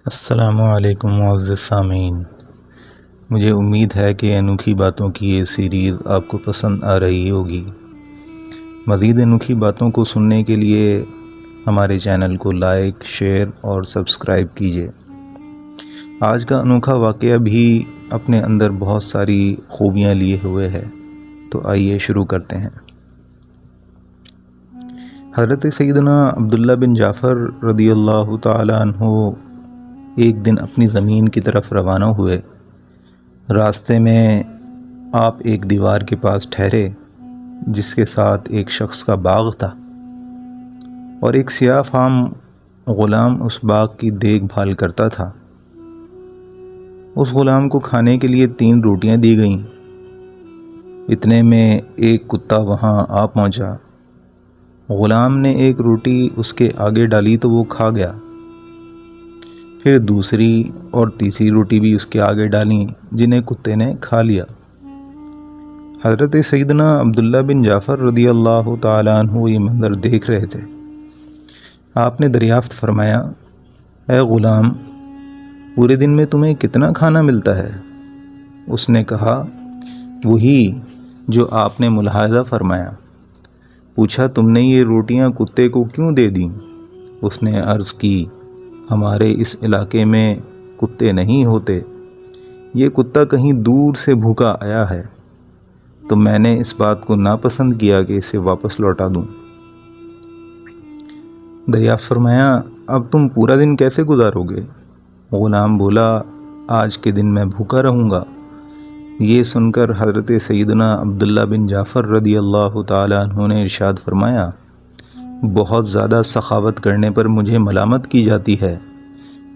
السلام علیکم معزز سامعین، مجھے امید ہے کہ انوکھی باتوں کی یہ سیریز آپ کو پسند آ رہی ہوگی۔ مزید انوکھی باتوں کو سننے کے لیے ہمارے چینل کو لائک، شیئر اور سبسکرائب کیجیے۔ آج کا انوکھا واقعہ بھی اپنے اندر بہت ساری خوبیاں لیے ہوئے ہے، تو آئیے شروع کرتے ہیں۔ حضرت سیدنا عبداللہ بن جعفر رضی اللہ تعالی عنہ ایک دن اپنی زمین کی طرف روانہ ہوئے۔ راستے میں آپ ایک دیوار کے پاس ٹھہرے جس کے ساتھ ایک شخص کا باغ تھا، اور ایک سیاہ فام غلام اس باغ کی دیکھ بھال کرتا تھا۔ اس غلام کو کھانے کے لیے 3 روٹیاں دی گئیں۔ اتنے میں ایک کتا وہاں آ پہنچا۔ غلام نے ایک روٹی اس کے آگے ڈالی تو وہ کھا گیا۔ پھر دوسری اور تیسری روٹی بھی اس کے آگے ڈالیں، جنہیں کتے نے کھا لیا۔ حضرت سیدنا عبداللہ بن جعفر رضی اللہ تعالیٰ عنہ یہ منظر دیکھ رہے تھے۔ آپ نے دریافت فرمایا، اے غلام، پورے دن میں تمہیں کتنا کھانا ملتا ہے؟ اس نے کہا، وہی جو آپ نے ملاحظہ فرمایا۔ پوچھا، تم نے یہ روٹیاں کتے کو کیوں دے دیں؟ اس نے عرض کی، ہمارے اس علاقے میں کتے نہیں ہوتے، یہ کتا کہیں دور سے بھوکا آیا ہے، تو میں نے اس بات کو ناپسند کیا کہ اسے واپس لوٹا دوں۔ دریافت فرمایا، اب تم پورا دن کیسے گزارو گے؟ غلام بولا، آج کے دن میں بھوکا رہوں گا۔ یہ سن کر حضرت سیدنا عبداللہ بن جعفر رضی اللہ تعالیٰ عنہ نے ارشاد فرمایا، بہت زیادہ سخاوت کرنے پر مجھے ملامت کی جاتی ہے،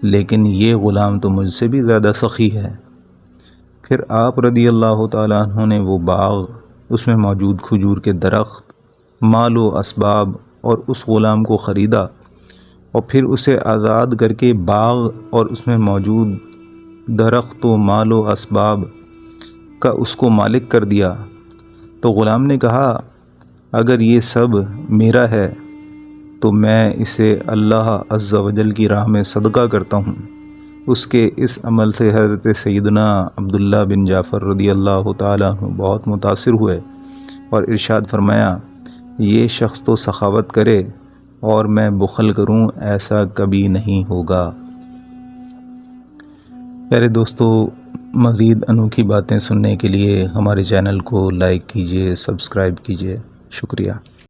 لیکن یہ غلام تو مجھ سے بھی زیادہ سخی ہے۔ پھر آپ رضی اللہ تعالیٰ عنہ نے وہ باغ، اس میں موجود کھجور کے درخت، مال و اسباب اور اس غلام کو خریدا، اور پھر اسے آزاد کر کے باغ اور اس میں موجود درخت و مال و اسباب کا اس کو مالک کر دیا۔ تو غلام نے کہا، اگر یہ سب میرا ہے تو میں اسے اللہ عز و جل کی راہ میں صدقہ کرتا ہوں۔ اس کے اس عمل سے حضرت سیدنا عبداللہ بن جعفر رضی اللہ تعالیٰ عنہ بہت متاثر ہوئے اور ارشاد فرمایا، یہ شخص تو سخاوت کرے اور میں بخل کروں، ایسا کبھی نہیں ہوگا۔ پیارے دوستو، مزید انوکھی باتیں سننے کے لیے ہمارے چینل کو لائک کیجیے، سبسکرائب کیجیے۔ شکریہ۔